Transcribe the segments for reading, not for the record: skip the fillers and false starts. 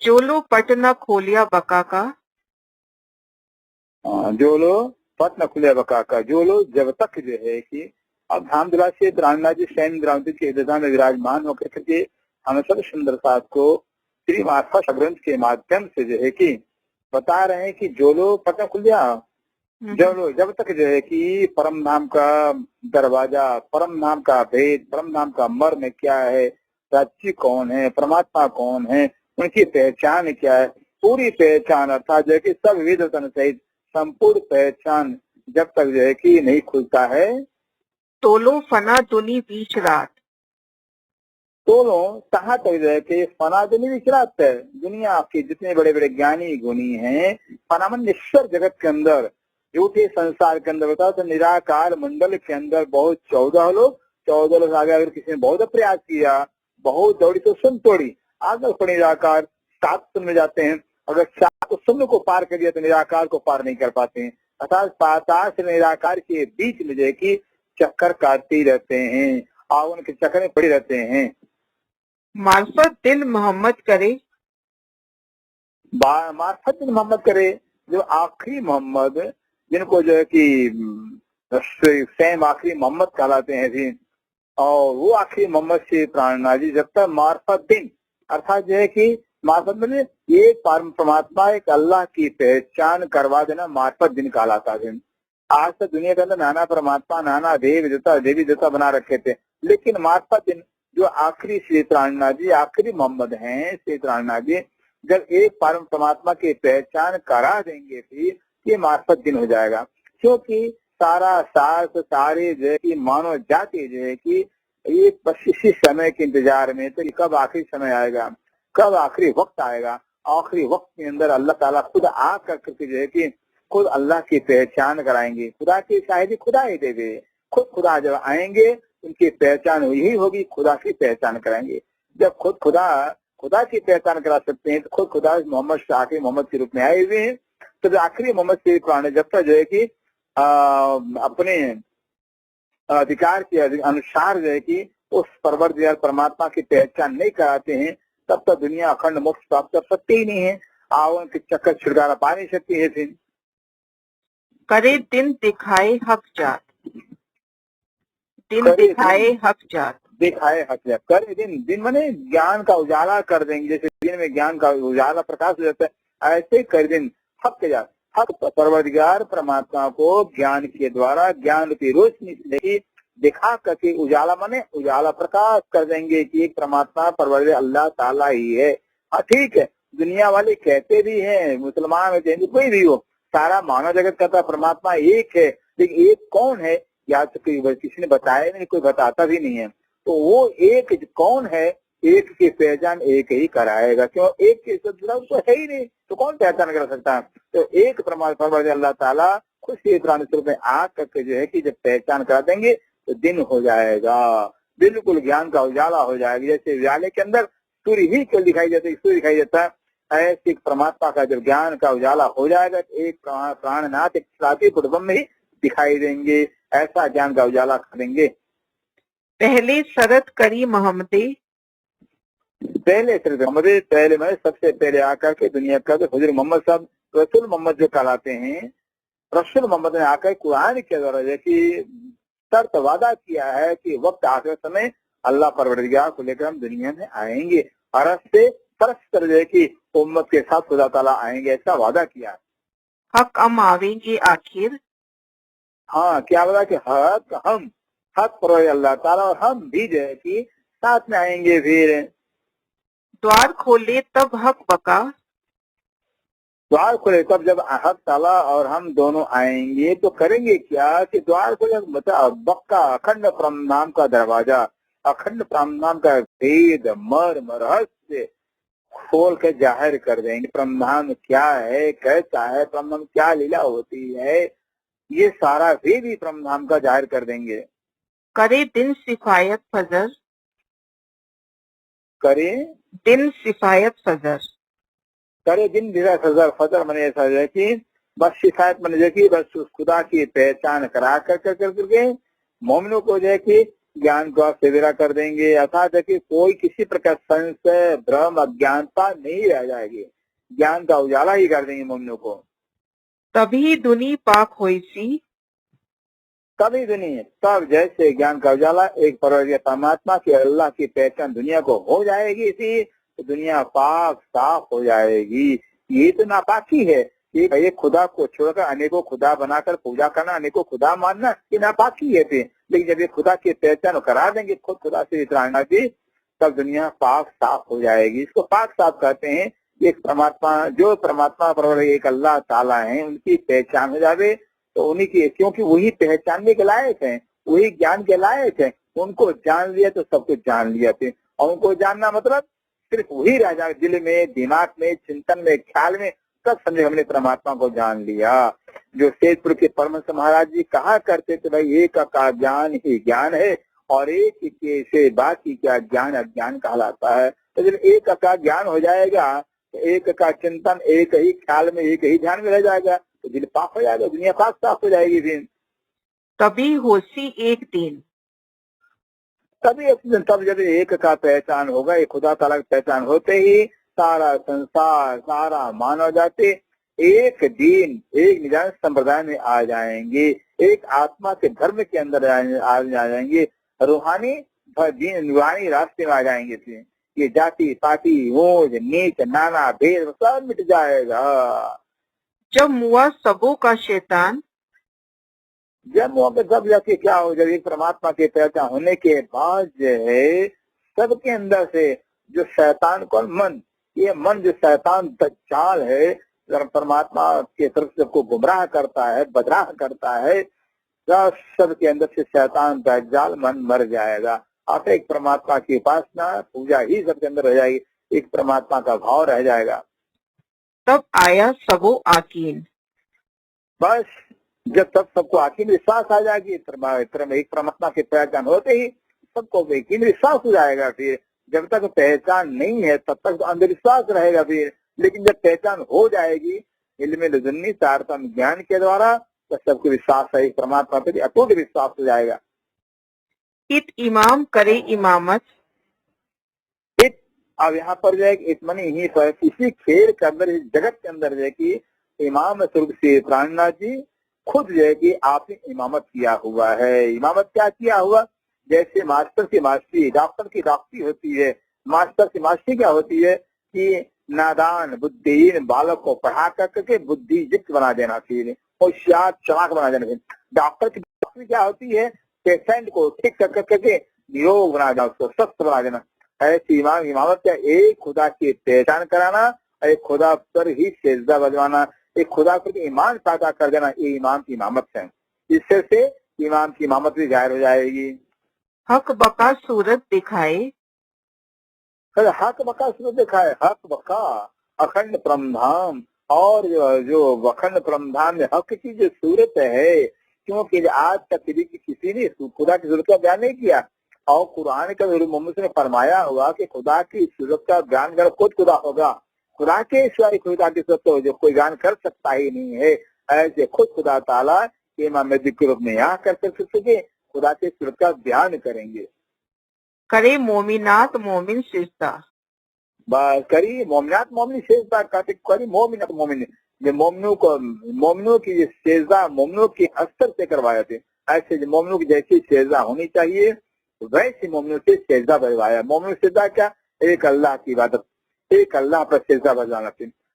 जोलो पट न खोलिया बका का। जो लोग पट न खुले बका का, जो लोग जब तक जो है कि अब धामधुला से प्राणनाथ जी स्वयं द्रावती के हृदय में विराजमान होकर के हम सब सुंदर साथ को श्री मार्फत ग्रंथ के माध्यम से जो है कि बता रहे हैं कि जो लोग पट न खुलिया, जो लोग जब तक जो है कि परम नाम का दरवाजा, परम नाम का भेद, परम नाम का मर्म क्या है, सच्ची कौन है, परमात्मा कौन है, उनकी पहचान क्या है, पूरी पहचान अर्थात जो है कि सब विधतन सहित संपूर्ण पहचान जब तक जो है कि नहीं खुलता है, तोलो फना दुनी बीच रात। दोनों कहाँ तक जो है कि फना दुनी विचरात है। दुनिया के जितने बड़े बड़े ज्ञानी गुणी हैं, फनामन ईश्वर जगत के अंदर, झूठे संसार के अंदर बताओ तो निराकार मंडल के अंदर बहुत 14 लोग, 14 लोग आगे अगर किसी ने बहुत प्रयास किया, बहुत दौड़ी तो सुन तोड़ी, आगे पर निराकार 7 सुन में जाते हैं, अगर 7 सुन को पार कर दिया तो निराकार को पार नहीं कर पाते हैं। अर्थात पाताल से निराकार के बीच में जो है कि चक्कर काटते रहते हैं और उनके चक्कर में पड़े रहते हैं। मार्फत दिल मोहम्मद करे। मार्फत मोहम्मद करे, जो आखिरी मोहम्मद, जिनको जो है कि स्वयं आखिरी मोहम्मद कहलाते हैं जी, और वो आखिरी मोहम्मद से प्राणनाथ जी जब तक मार्फत दिन अर्थात जो है कि मार्फत में एक परमात्मा एक अल्लाह की पहचान करवा देना मार्फत दिन कहलाता है। आज तक दुनिया के अंदर नाना परमात्मा, नाना देव देवता, देवी देवता बना रखे थे, लेकिन मार्फत दिन जो आखिरी श्री प्राणनाथ जी, आखिरी मोहम्मद हैं श्री प्राणनाथ जी, जब एक परम परमात्मा की पहचान करा देंगे फिर ये मार्फत दिन हो जाएगा। क्योंकि सारा सास सारे जो है कि मानव जाति जो है कि ये बस इसी समय के इंतजार में, तो कब आखिरी समय आएगा, कब आखिरी वक्त आएगा, आखिरी वक्त के अंदर अल्लाह ताला खुद आ करके जो है कि खुद अल्लाह की पहचान कराएंगे। खुदा की शायद खुदा ही देवे, खुद खुदा जब आएंगे उनकी पहचान यही होगी, खुदा की पहचान कराएंगे। जब खुद खुदा की पहचान करा सकते हैं तो खुद खुदा मोहम्मद आखिरी मोहम्मद के रूप में आए हुए हैं। तो जो आखिरी मोहम्मद से पुराने जब तक जो है कि अपने अधिकार के अनुसार जो है कि उस परवरदिगार परमात्मा की पहचान नहीं कराते हैं, तब तक दुनिया अखंड मोक्ष प्राप्त कर सकती ही नहीं है, आवन के चक्कर छुटकारा पा नहीं सकती है। फिर करे दिन दिखाए हक जात। दिन दिखाए हक जात। दिखाए हक जात, करे दिन, दिन माने ज्ञान का उजाला कर देंगे, जैसे दिन में ज्ञान का उजाला प्रकाश हो जाता है, ऐसे कर दिन हक जात। हक परवरदिगार परमात्मा को ज्ञान के द्वारा ज्ञान की रोशनी से दिखा करके उजाला माने उजाला प्रकाश कर देंगे कि एक परमात्मा परवरदिगार अल्लाह ताला ही है। हाँ ठीक है, दुनिया वाले कहते भी हैं, मुसलमान हिंदू कोई भी हो, सारा मानव जगत कहता परमात्मा एक है, लेकिन एक कौन है या तो किसी ने बताया नहीं, कोई बताता भी नहीं है। तो वो एक कौन है, एक की पहचान एक ही कराएगा। क्यों, एक के तो है ही नहीं, तो कौन पहचान कर सकता है। तो एक परमात्मा अल्लाह ताला खुद से प्राणी स्वरूप में आ करके जो है कि जब पहचान करा देंगे तो दिन हो जाएगा, बिल्कुल ज्ञान का उजाला हो जाएगा। जैसे उजाले के अंदर सूर्य ही क्यों दिखाई देता है, सूर्य दिखाई देता है, ऐसे परमात्मा का जब ज्ञान का उजाला हो जाएगा, एक प्राणनाथ एक साथी कुटुंब में ही दिखाई देंगे, ऐसा ज्ञान का उजाला करेंगे। पहले शरत करी मोहम्मदे। पहले पहले मैं सबसे पहले आकर के दुनिया का हुजूर मोहम्मद साहब रसूल मोहम्मद जो कहलाते हैं, रसूल मोहम्मद ने आकर कुरान के द्वारा जो कि शर्त वादा किया है कि वक्त आखिर समय अल्लाह परवरदिगार को लेकर हम दुनिया में आएंगे और से परस्पर जो है कि उम्मत के साथ खुदा ताला आएंगे, ऐसा वादा किया। हक हम आवेंगे आखिर। हाँ, क्या वादा कि हक पर अल्लाह ताला और हम भी जो है कि साथ में आएंगे। फिर द्वार खोले तब हक बका। द्वार खोले तब जब हक ताला और हम दोनों आएंगे तो करेंगे क्या कि द्वार खोले मतलब बक्का अखंड परम नाम का दरवाजा, अखंड परम नाम का भेद मर्म रहस्य खोल के जाहिर कर देंगे। परम नाम क्या है, कैसा है, परम नाम क्या लीला होती है, ये सारा भी परम नाम का जाहिर कर देंगे। करे दिन सिफायत फजर। करे दिन सिफायत फजर। करे दिन फजर, फजर मैंने ऐसा है कि बस शिकायत मैंने जो कि बस उस खुदा की पहचान करा करके मोमिनों को जो है कि ज्ञान को आप सवेरा कर देंगे, अर्थात है कि कोई किसी प्रकार संशय भ्रम अज्ञानता नहीं रह जाएगी, ज्ञान का उजाला ही कर देंगे मोमिनों को। तभी दुनी पाक होइसी। कभी भी नहीं है, तब जैसे ज्ञान का उजाला एक परवरिया परमात्मा की अल्लाह की पहचान दुनिया को हो जाएगी, इसी तो दुनिया पाक साफ हो जाएगी। ये तो नापाकी है, ये खुदा को छोड़कर अनेकों खुदा बनाकर पूजा करना, अनेकों खुदा मानना, ये नापाकी है फिर। लेकिन जब ये खुदा की पहचान करा देंगे खुद खुदा से वितराना जी, तब दुनिया पाक साफ हो जाएगी। इसको पाक साफ कहते हैं। एक परमात्मा, जो परमात्मा परवर एक अल्लाह ताला है, उनकी पहचान हो जावे तो उन्हीं की, क्योंकि वही पहचानने के लायक है, वही ज्ञान के लायक है। उनको जान लिया तो सब कुछ जान लिया फिर। और उनको जानना मतलब सिर्फ वही रह जाए दिल में, दिमाग में, चिंतन में, ख्याल में, तब समझे हमने परमात्मा को जान लिया। जो सेठपुर के परमहंस महाराज जी कहा करते थे, भाई एक का ज्ञान ही ज्ञान है और एक के से बाकी क्या ज्ञान अज्ञान कहलाता है। तो जब एक का ज्ञान हो जाएगा तो एक का चिंतन एक ही ख्याल में, एक ही ध्यान में रह जाएगा, तो दिल पाक हो जाएगा, दुनिया पाक साफ हो जाएगी फिर। तभी होसी एक दिन। तभी तब जब एक का पहचान होगा, एक खुदा ताला की पहचान होते ही सारा संसार, सारा मानव जाति एक दिन एक निजान संप्रदाय में आ जाएंगे, एक आत्मा के धर्म के अंदर आ जाएंगे, रूहानी रूहानी रास्ते में आ जाएंगे फिर। ये जाति पाति ऊंच नीच नाना भेद सब मिट जाएगा। जब मुआ सबों का शैतान। जब वहाँ पे सब जाके क्या हो, जब एक परमात्मा की पहचान होने के बाद जो है सबके अंदर से जो शैतान को मन, ये मन जो शैतान दज्जाल है, परमात्मा के तरफ से को गुमराह करता है, बदराह करता है, सबके अंदर से शैतान दज्जाल मन मर जाएगा। आप एक परमात्मा की उपासना पूजा ही सबके अंदर रह जाएगी, एक परमात्मा का भाव रह जाएगा। तब आया सबो आकीन। बस जब तक सबको आकीन विश्वास आ जाएगी, एक परमात्मा की पहचान होते ही सबको यकीन विश्वास हो जाएगा। फिर जब तक पहचान नहीं है तब तक तो अंधविश्वास रहेगा फिर, लेकिन जब पहचान हो जाएगी इल्म लदुन्नी तारतम ज्ञान के द्वारा, तो सबको विश्वास है एक परमात्मा पे, अटूट विश्वास हो जाएगा। इत इमाम करे इमामत। अब यहाँ पर जो है इतमनी ही पर इसी खेल के अंदर, इस जगत के अंदर जो है कि इमाम स्वर्ग से प्राणनाथ जी खुद जो है कि आपने इमामत किया हुआ है। इमामत क्या किया हुआ, जैसे मास्टर की मास्टरी, डॉक्टर की डॉक्टरी होती है, मास्टर की मास्टरी क्या होती है कि नादान बुद्धिहीन बालक को पढ़ा करके बुद्धियुक्त बना देना चाहिए, होशियार चालाक बना देना चाहिए। डॉक्टर की डॉक्टरी क्या होती है, पेशेंट को ठीक करके निरोग बना देना, उसको स्वस्थ बना देना। ऐसी इमामत क्या, एक खुदा की पहचान कराना, एक खुदा पर ही सेजदा बजवाना, एक खुदा पर ईमान पैदा कर देना, ये इमाम की इमामत है। इससे से इमाम की इमामत भी जाहिर हो जाएगी। हक बका सूरत दिखाए। हक बका सूरत दिखाए, हक बका अखंड परमधाम, और जो अखंड परमधाम में हक की जो सूरत है, क्योंकि आज तक किसी ने खुदा की सूरत का बयान नहीं किया, और कुरान का मोहम्मद ने फरमाया हुआ कि खुदा की सूरत का बयान कर खुद खुदा होगा, खुदा के सिवाय खुदा की सूरत तो जो कोई बयान कर सकता ही नहीं है। ऐसे खुद खुदा ताला के इमाम के रूप में यहाँ कर सके, खुदा के सूरत का बयान करेंगे। करे मोमिनात मोमिन सिजदा। बस करी मोमिनात मोमिन सिजदा करते, करी मोमिनात मोमिन, जो मोमिनों की सिजदा मोमिनों के अस्तर से करवाए थे। ऐसे मोमिनों की जैसी सिजदा होनी चाहिए वैसे मोमिनों से सिजदा बजवाया। मोमिन सिजदा क्या, एक अल्लाह की इबादत, एक अल्लाह पर सिजदा बजाना।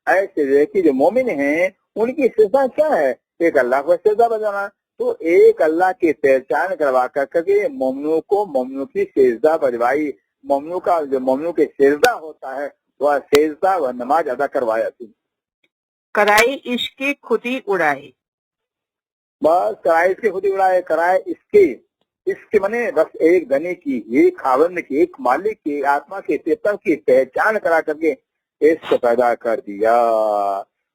ऐसे कि जो मोमिन हैं उनकी सिजदा क्या है, एक अल्लाह पर सिजदा बजाना। तो एक अल्लाह की पहचान करवा करके मोमिनों की सिजदा बजवाई। मोमिनों का जो मोमिनों के सिजदा होता है वह सिजदा व नमाज अदा करवाया थी। कराई इसके खुदी उड़ाए। बस कराए इसके खुदी उड़ाए, कराए इसके मने बस एक धनी की, एक खावंद की, एक मालिक की, आत्मा के चेतन की पहचान करा करके इसको पैदा कर दिया।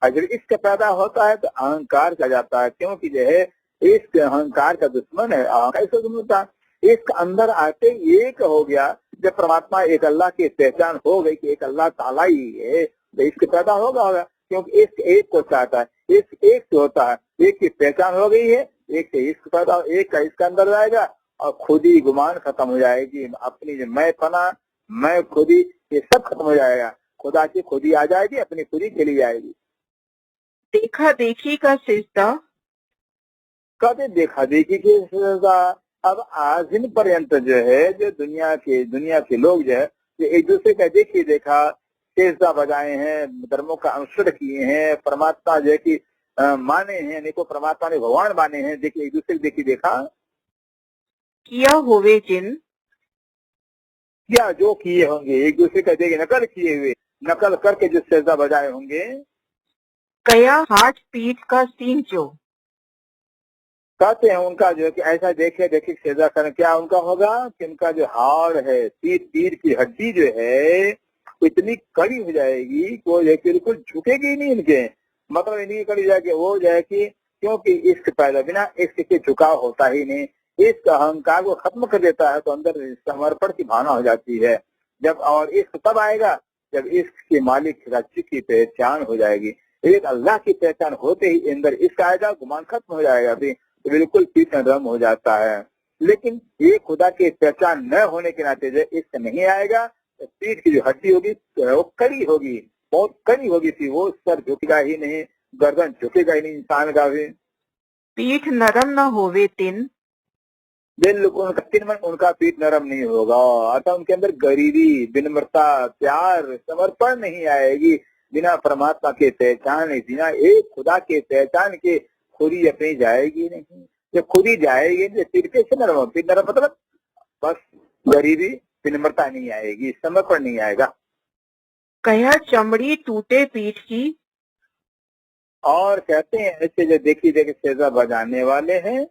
अगर इसका पैदा होता है तो अहंकार का जाता है, क्योंकि जो है इसके अहंकार का दुश्मन है। कैसे दुश्मन था, इसके अंदर आते एक हो गया। जब परमात्मा एक अल्लाह की पहचान हो गई कि एक अल्लाह ताला ही है, तो इसके पैदा होगा, क्योंकि इस एक को चाहता है, इस एक से होता है, एक की पहचान हो गई है, एक से इसका पैदा, एक का इसका अंदर जाएगा और खुद ही गुमान खत्म हो जाएगी, अपनी जो मैं पना, मैं खुद ही, ये सब खत्म हो जाएगा। खुदा की खुद ही आ जाएगी, अपनी खुद ही चली जाएगी। देखा देखी का सिजदा, कभी देखा देखी की सजा। अब आज दिन पर्यंत जो है, जो दुनिया के लोग जो है, ये एक दूसरे का देखी देखा सेजदा बजाए हैं, धर्मों का अनुसरण किए हैं, परमात्मा जो है कि माने हैं, अनेकों परमात्मा ने भगवान माने हैं, देखिए एक दूसरे को देखी देखा किया होवे जिन, क्या जो किए होंगे, एक दूसरे का देखिए नकल किए हुए, नकल करके जो सेजदा बजाए होंगे। कया हाथ पीठ का सीन जो, कहते हैं उनका जो है कि ऐसा देखे देखे सेजदा करें, क्या उनका होगा कि उनका जो हाड़ है, तीर की हड्डी जो है इतनी कड़ी हो जाएगी कि वो बिल्कुल झुकेगी ही नहीं इनके, मतलब इनकी कड़ी जाके वो जो है कि, क्योंकि इश्क पैदा, बिना इश्क के झुकाव होता ही नहीं। इश्क अहंकार को खत्म कर देता है, तो अंदर समर्पण की भावना हो जाती है जब, और इश्क तब आएगा जब इश्क के मालिक राज्य की पहचान हो जाएगी। एक अल्लाह की पहचान होते ही अंदर इश्क आएगा, गुमान खत्म हो जाएगा, फिर तो बिल्कुल पीठ नरम हो जाता है। लेकिन ये खुदा की पहचान न होने के नाते जो इश्क नहीं आएगा, तो पीठ की जो हड्डी होगी वो कड़ी होगी, बहुत कड़ी होगी थी, वो सर झुकेगा ही नहीं, गर्दन झुकेगा ही नहीं इंसान का भी। पीठ नरम न होवे तिन, बिल्कुल उनका पीठ नरम नहीं होगा, अतः उनके अंदर गरीबी, विनम्रता, प्यार, समर्पण नहीं आएगी। बिना परमात्मा के पहचान, बिना एक खुदा के पहचान के खुद ही अपनी जाएगी नहीं। जब खुद ही जाएगी तो पीठ कैसे नरम हो, पीठ नरम मतलब बस गरीबी, विनम्रता नहीं आएगी, समर्पण नहीं आएगा। कया चमड़ी टूटे पीठ की, और कहते हैं ऐसे जो देखी देखी सेजदा बजाने वाले हैं,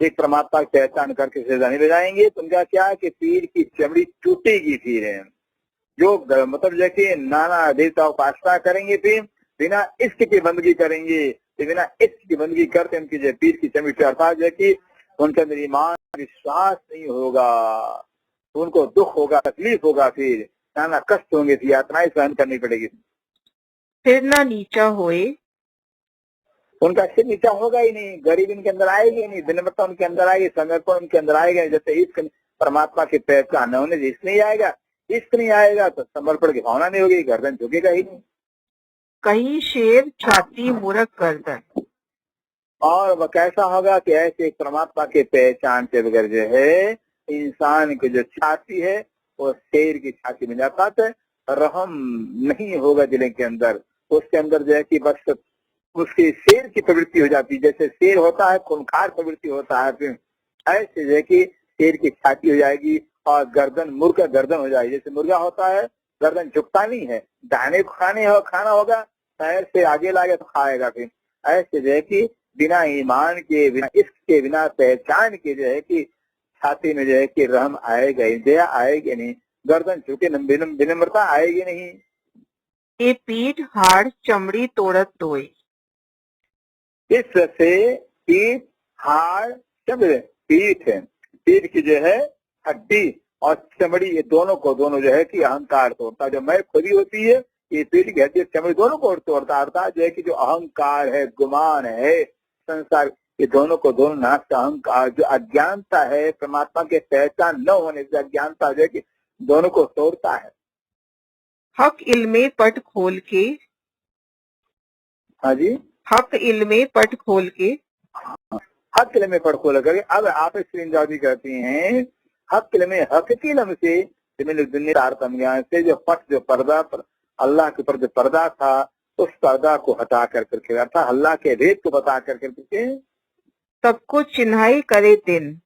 एक परमात्मा की पहचान करके सेजदा नहीं बजाएंगे तो उनका क्या है कि पीर की चमड़ी टूटेगी। फिर जो मतलब जैसे नाना देवता उपासना करेंगे, फिर बिना इश्क की बंदगी करेंगे, तो बिना इश्क की बंदगी करते उनकी जो पीर की चमड़ी, अर्थात जो कि उनके अंदर ईमान विश्वास नहीं होगा, उनको दुख होगा, तकलीफ होगा, फिर नाना कष्ट होंगे, यातनाएं सहन करनी पड़ेगी। फिर न नीचा होए, उनका सिर नीचा होगा ही नहीं, गरीब इनके अंदर आएगी नहीं, विनम्रता उनके अंदर आएगी, समर्पण उनके अंदर आएगा। जैसे इश्क परमात्मा की पहचान न होने, इश्क नहीं आएगा, इश्क नहीं आएगा तो समर्पण की भावना नहीं होगी, गर्दन झुकेगा ही नहीं। कहीं शेर छाती मूरख गर्दन, और वह कैसा होगा कि ऐसे एक परमात्मा के पहचान के बगैर जो है इंसान की जो छाती है वो शेर की छाती में जाता है, रहम नहीं होगा दिल के अंदर, उसके अंदर जो है कि बस उसकी शेर की प्रवृत्ति हो जाती है। जैसे शेर होता है खूंखार प्रवृत्ति होता है, फिर ऐसे जो है कि शेर की छाती हो जाएगी और गर्दन मुर्गा गर्दन हो जाएगी। जैसे मुर्गा होता है गर्दन झुकता नहीं है, दाने को खाना होगा, पैर से आगे लागे तो खाएगा, फिर ऐसे जो है कि बिना ईमान के, बिना इश्क के, बिना पहचान के जो है कि छाती में जो है कि रहम आएगा, दया आएगी नहीं, गर्दन झुके, विनम्रता आएगी नहीं। ए पीठ हाड़ चमड़ी तोड़त दोए, इस से पीठ, हाड़, चमड़े, पीठ की जो है हड्डी और चमड़ी, ये दोनों को दोनों जो है कि अहंकार तोड़ता, जो मैं खुदी होती है ये पीठ की हड्डी चमड़ी दोनों को तोड़ता, अर्थात जो है कि जो अहंकार है, गुमान है, संसार, ये दोनों को दोनों नाश का अहंकार, जो अज्ञानता है, परमात्मा के पहचान न होने से अज्ञानता जो है कि दोनों को तोड़ता है। हक इल्मे पट खोल के, हाँ जी, हक इल्मे पट खोल के, हक किले में पढ़ खोल करके अब आप इंजादी करती हैं, हक किले में हक की लम से दुनिया तारतम ज्ञान से जो पट, जो पर्दा पर अल्लाह के ऊपर जो पर्दा था, उस पर्दा को हटा कर करके, अर्थात अल्लाह के भेद को बता कर करके सबको चिन्हाई करे दिन,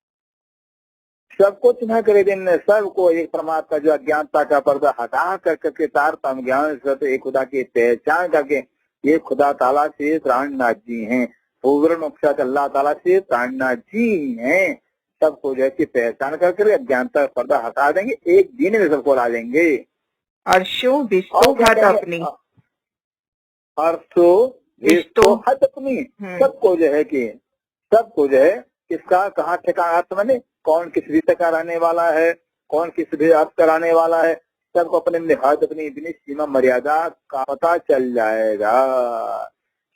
सबको चिन्ह करे दिन, सबको एक परमात्मा जो अज्ञानता का पर्दा हटा कर करके तारतम ज्ञान से एक खुदा की पहचान करके, ये खुदा ताला से प्राणनाथ जी हैं, पूर्ण मोक्षात अल्लाह ताला से प्राणनाथ जी हैं। सबको जो है कि पहचान करके अज्ञानता का पर्दा हटा देंगे, एक दिन में सबको ला देंगे। अर्शों बिस्तो हद अपनी, अर्शो बिस्तो हद अपनी, सबको जो है कि सबको जो है किसका कहाँ ठिकाना, अर्थ माने कौन किस रीत का रहने वाला है, कौन किस भी अर्थ कराने वाला है, सबको अपने हद, अपनी सीमा मर्यादा का पता चल जाएगा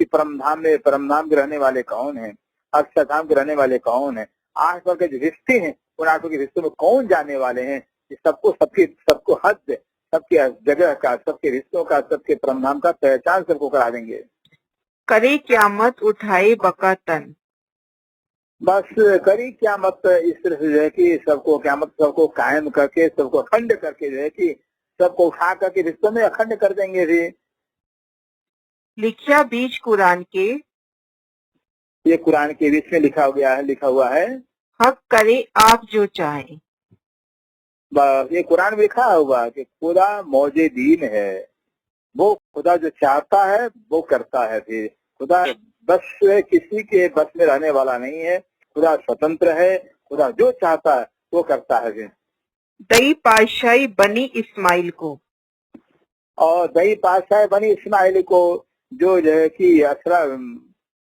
कि परमधाम में, परमधाम के रहने वाले कौन है, अक्षरधाम के रहने वाले कौन है। आस पास के जो रिश्ते हैं उन आठों के रिश्तों में कौन जाने वाले हैं? कि सबको हद, सबके जगह का, सबके रिश्तों का, सबके परमधाम का पहचान सबको करा देंगे। करे क्यामत उठाए बका तन। बस करी क्यामत इस तरह से जो है कि सबको क्यामत, सबको कायम करके, सबको अखंड करके जो है कि सबको उठा करके रिश्तों में अखंड कर देंगे भी। लिखिया बीच कुरान के। ये कुरान के बीच में लिखा हुआ है। हक करे आप जो चाहे। ये कुरान में लिखा हुआ है कि खुदा मौजे दीन है, वो खुदा जो चाहता है वो करता है। फिर खुदा बस किसी के बस में रहने वाला नहीं है, खुदा स्वतंत्र है, खुदा जो चाहता है वो करता है। फिर दई पातशाही बनी इस्माइल को। और दई पातशाह बनी इस्माइल को, जो है कि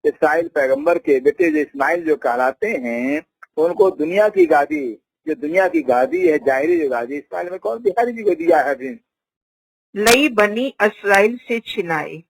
इस्राइल पैगंबर के बेटे जो इस्माइल जो कहलाते हैं, उनको दुनिया की गादी, जो दुनिया की गादी है, जाहिरी जो गादी इस्माइल में कौन बिहारी जी को दिया है। फिर लई बनी इसराइल से छिनाए।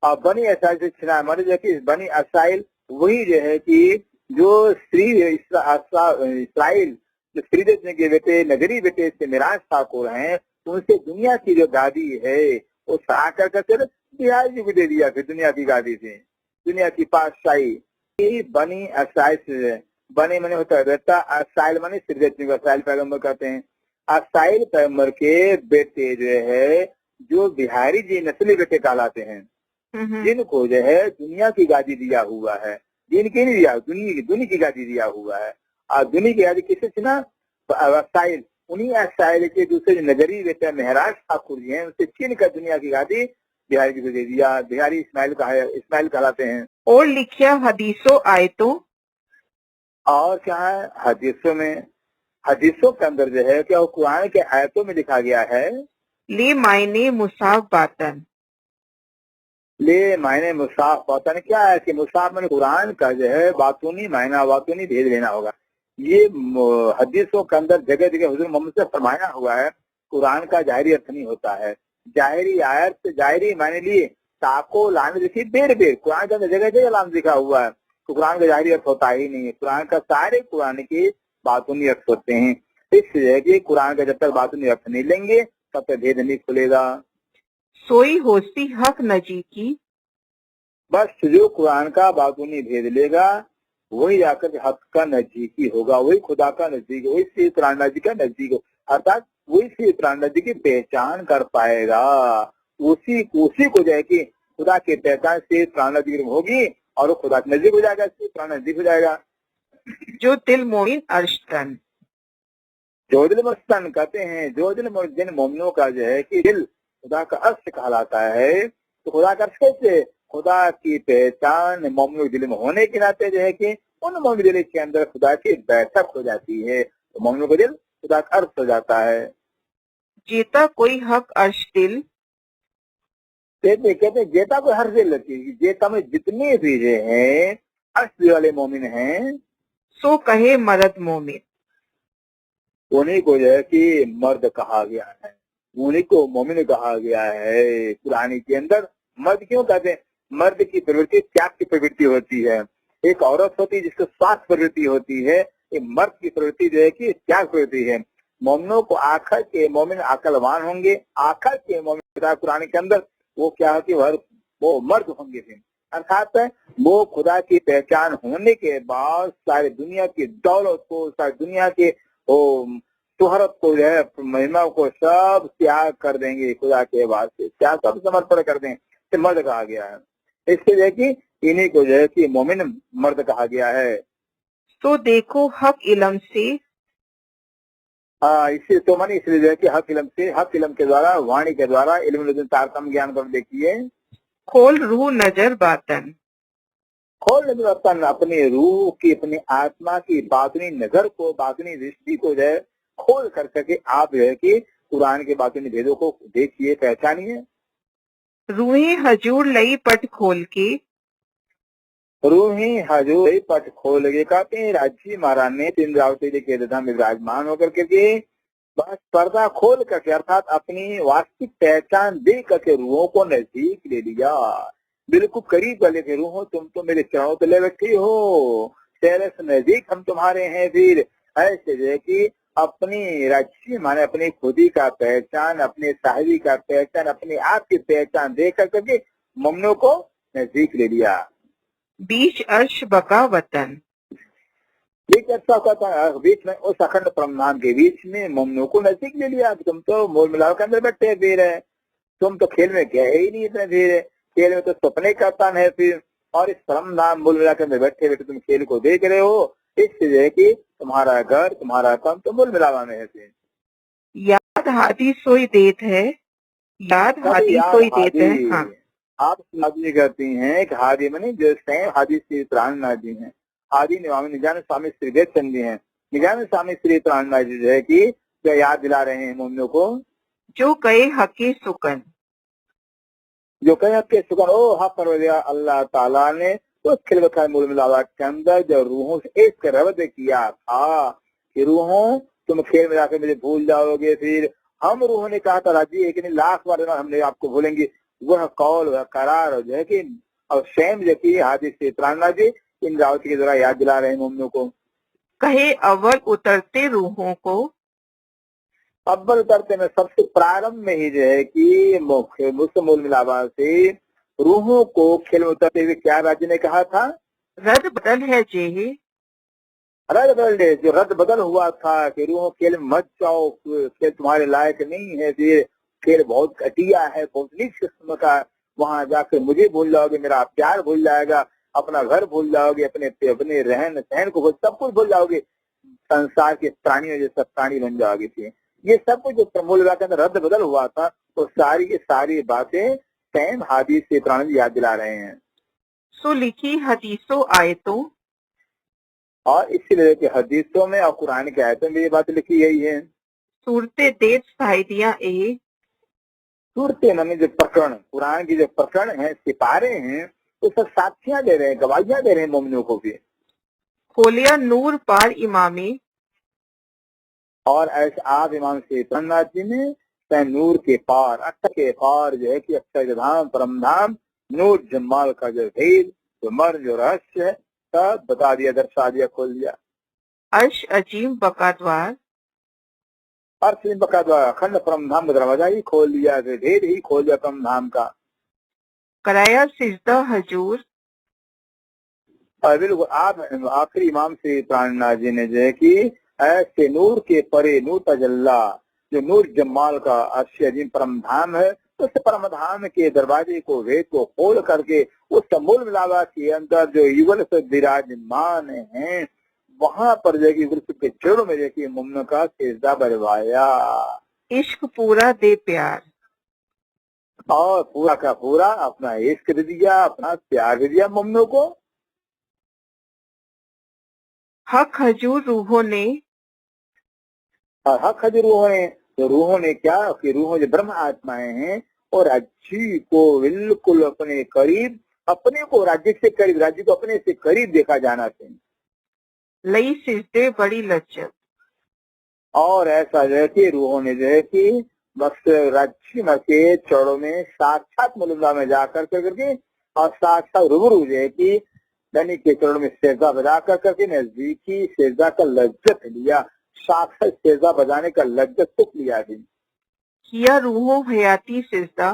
और बनी इसराइल से छिना, माने जो कि बनी इसराइल वही जो है कि जो इसराइल जो श्रीदेश के बेटे, नगरी बेटे से मिराज ठाकुर हैं, उनसे दुनिया की जो गादी है वो आकर कर बिहार जी को दे दिया। फिर दुनिया की गादी से, दुनिया की पातशाही बनी इसराइल से, बनी मैंने होता है बेटा, इसराइल माने श्रीदेश को इसराइल पैगम्बर कहते हैं। इसराइल पैगम्बर के बेटे जो है, जो बिहारी जी नस्ली बेटे कहलाते हैं, जिनको जो है दुनिया की गादी दिया हुआ है। जिनकी नहीं दिया, दुनिया की गादी दिया हुआ है। और दुनिया की गादी किसे छीना? इसराइल, उन्हीं इसराइल के दूसरे नगरी बेटे महराज ठाकुर जी हैं, उनसे छीन कर दुनिया की गादी बिहारी जी को दे दिया। बिहारी इस्माइल कहलाते हैं। और लिखिया हदीसों आयतों। और क्या है हदीसों में? हदीसों के अंदर जो है क्या, वो कुरान के आयतों में लिखा गया है। ले मायने मुसाफ बातन। ले मायने मुसाफ बातन क्या है कि मुसाफ मैंने कुरान का जो है बातूनी मायना, बातूनी भेद लेना होगा। ये हदीसों के अंदर जगह जगह हुजूर मोहम्मद से फरमाया हुआ है, कुरान का जाहिरी अर्थ नहीं होता है। जाहिरी आयत से जाहिरी मायने लिए ताको लाने देखिए बेर बेर कुरान के अंदर जगह जगह लाम लिखा हुआ है, तो कुरान का जाहिरी अर्थ होता ही नहीं है। कुरान का सारे कुरान के बातूनी अर्थ होते हैं। इसलिए कि कुरान का जब तक बातूनी अर्थ नहीं लेंगे तब तक भेद नहीं खुलेगा। सोई होती हक नजी की। बस जो कुरान का बातूनी भेद लेगा वही जाकर हक का नजदीकी होगा, वही खुदा का नजदीक, वही श्री प्राणनाथ जी का नजदीक हो, अर्थात वही श्री प्राणनाथ जी की पहचान कर पाएगा। उसी को जो है कि खुदा की पहचान श्री प्राणनाथ जी की होगी और वो खुदा के नजदीक हो जाएगा, श्री प्राणनाथ नजदीक हो जाएगा। जो दिल मोमिन अर्शतन। जो दिल मस्तन कहते हैं, जो दिल जिन मोमिनों का जो है कि दिल खुदा का अर्श कहलाता है। तो खुदा का अर्श कैसे? खुदा की पहचान मोमिनों के दिल में होने के नाते जो है कि उन मोमिन दिल के अंदर खुदा की बैठक हो जाती है, तो मोमिनों का दिल खुदा का अर्श हो जाता है। जेता कोई हक अर्श दिल। कहते जेता कोई हर दिल लगती है, जेता में जितने भी जो हैं अर्श वाले मोमिन हैं, सो कहे मर्द मोमिन। उन्हीं को जो है कि मर्द कहा गया है, उन्हीं को मोमिन कहा गया है। कुरानी के अंदर मर्द क्यों कहते हैं? मर्द की प्रवृत्ति त्याग की प्रवृत्ति होती है। एक औरत होती है जिसको स्वास्थ्य प्रवृत्ति होती है, एक मर्द की प्रवृत्ति जो है कि त्याग प्रवृत्ति है। मोमिनों को आखिर के मोमिन अकलवान होंगे, आखिर के मोमिन कुरान के अंदर वो क्या है कि वो मर्द होंगे। अर्थात वो खुदा की पहचान होने के बाद सारी दुनिया की दौलत को, सारी दुनिया के शोहरत को जो है, महिमा को सब त्याग कर देंगे, खुदा के वास्ते क्या सब समर्पण कर देंगे, तो मर्द कहा गया है। इसके जो है कि इन्हीं को जो है कि मोमिन मर्द कहा गया है। तो देखो हक इलम से। इससे तो मानी इसलिए जो है कि हक इलम से, हक इलम के द्वारा, वाणी के द्वारा, इल्म तारतम ज्ञान को देखिए। खोल रूह नजर बातन। खोल नजर बातन, अपनी रूह की, अपनी आत्मा की बातनी नजर को, बातनी दृष्टि को जो है खोल कर सके आप जो है कि कुरान के बातनी भेदों को देखिए, पहचानिए। रूहे हजूर लई पट खोल के। रूही हजूर पट खोल के कहते हैं राजी महाराज ने इंद्रावती जी के रथा में विराजमान होकर के बस पर्दा खोल करके, अर्थात अपनी वास्तविक पहचान दे करके रूहों को नजदीक ले लिया, बिल्कुल करीब वाले के रूहों तुम तो मेरे चरणों पे ले बैठी हो, तेरे से नजदीक हम तुम्हारे हैं। फिर ऐसे जो है कि अपनी रज्जी माने अपनी खुदी का पहचान, अपने साहिबी का पहचान, अपने आप की पहचान दे करके मोमिनों को नजदीक ले लिया। बीच अर्श बका वतन। एक ऐसा हुआ था बीच में, उस अखंड परमधाम के बीच में मोमिनों को नजदीक ले लिया। तुम तो मोल मिलाव के अंदर बैठे फिर है, तुम तो खेल में गए ही नहीं इतने देर, खेल में तो सपने का तन है फिर, और इस परमधाम मोल मिला के अंदर बैठे बैठे तुम खेल को देख रहे हो। इससे जो है कि तुम्हारा घर, तुम्हारा काम तो मोल मिलावा में है फिर। याद हादी सोई देत है, याद हादी सोई देत है। हाँ, आप हादी करती हैं कि हादी मनी जो स्वयं हादी श्री प्राणनाथ जी हैं, आदि निवामी निजान स्वामी श्री देव चंद जी हैं। निजान स्वामी श्री प्राणनाथ जी जो है कि जो याद दिला रहे हैं मोमिनों को, जो कहे हके सुकन, जो कहे हके सुकन, ओ हक परवरदिगार अल्लाह ताला ने उस खिलवत मूल मिलावा के अंदर जो रूहों से एक रब्त किया था कि रूहों तुम खेल में जाकर मुझे भूल जाओगे। फिर हम रूहों ने कहा था राजी एक नहीं लाख बार हमने आपको भूलेंगे, वह कौल वह करार जो है कि और स्वयं जो कि हादी से प्राणनाथ जी इन दावती के द्वारा याद दिला रहे हैं मोमिनों को। कहे अव्वल उतरते रूहों को, अव्वल उतरते में सबसे प्रारंभ में ही जो है कि मुझसे मूल मिलावा से रूहों को खेल में उतरते हुए क्या राज्य ने कहा था, रद बदल है जे, रद बदल दे, जो रद बदल हुआ था कि रूहों खेल में मत जाओ, खेल तुम्हारे लायक नहीं है, ये खेल बहुत घटिया है, बहुत नीच किस्म का, वहां जाकर मुझे भूल जाओगे, मेरा प्यार भूल जाएगा, अपना घर भूल जाओगे, अपने रहन सहन को सब कुछ भूल जाओगे, संसार के प्राणियों जैसा प्राणी बन जाओगे थे। ये सब कुछ जो मूल के अंदर रद्द बदल हुआ था, तो सारी की सारी बातें स्वयं हादीस से प्राणी याद दिला रहे हैं। सो लिखी हदीसों आयतों, और इसीलिए कि हदीसों में और कुरान के आयतों में ये बात लिखी गई है। सूरते देत साहिदियां ए, सूरते माने जो प्रकरण, कुरान की जो प्रकरण है, सिपारे हैं, तो सब साक्षियां दे रहे हैं, गवाहियां दे रहे हैं मोमिनों को भी। खोलिया नूर पार इमामी, और ऐसे आप इमाम शेखनाथ जी ने नूर के पार, अक्षर के पार जो है कि अक्षर धाम परम धाम नूर जमाल का जो भेद, जो मर जो रहस्य है, सब बता दिया, दर्शा दिया, खोल दिया। अर्श अजीम बकाद्वार, अर्श बकाद्वार अखंड परम धाम का दरवाजा ही खोल दिया, भेद ही खोल दिया परम धाम का। कराया सिजदा हजूर, और बिल्कुल आप आखिरी इमाम से प्राणनाथ जी ने जो है कि ऐसे नूर के परे नूर तजल्ला, जो नूर जमाल का अर्श अजीम परम धाम है, उस परम धाम के दरवाजे को, वेद को खोल करके उस मूल मिलावा के अंदर जो युगल से विराजमान है, वहां पर जो युगल के चरणों में देखिए मुमन का सेजदा बरवाया। इश्क पूरा दे प्यार, और पूरा का पूरा अपना इश्क दे दिया, अपना प्यार दे दिया मुमनों को। हक हजूर रूहों ने, और हक हजूर रूहों ने क्या कि रूहों जो ब्रह्म आत्माएं हैं और राज्य को बिल्कुल अपने करीब, अपने को राज्य से करीब, राज्य को अपने से करीब देखा जाना चाहिए। लई सिजदे बड़ी लज्जत, और ऐसा जो है कि रूहों ने जो है कि बस राज्य के चौड़ों में साक्षात मुल्ला में जाकर करके और साक्षात रूबरू जो है कि धनी के चरणों में सेजा बजा कर करके नजदीकी सेजा का लज्जत लिया, साक्षात सेजा बजाने का लज्जत सुख लिया भी। किया रूहों हयाती सिजदा,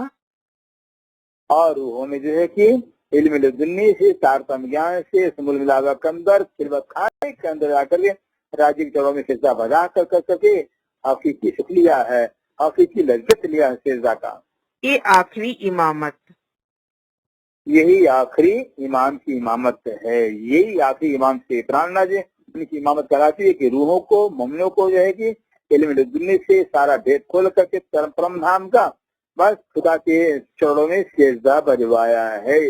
और रूहों ने जो है कि इल्म लदुन्नी से, तारतम ज्ञान से, मूल मिलावा के अंदर, खिलवत खाने के अंदर जाकर के राज्य के चरणों में सेजा बजा कर करके हकीकी सुख लिया है, हकीकी लज्जत लिया है सेजा का। ये आखिरी इमामत, यही आखिरी इमाम की इमामत है। यही आखिरी इमाम से प्राणनाथ जी उनकी इमामत कराती है कि रूहों को, मोमिनों को जो है कि इल्म लदुन्नी से सारा भेद खोल करके परम धाम का बस खुदा के चरणों में सेजदा बजवाया है।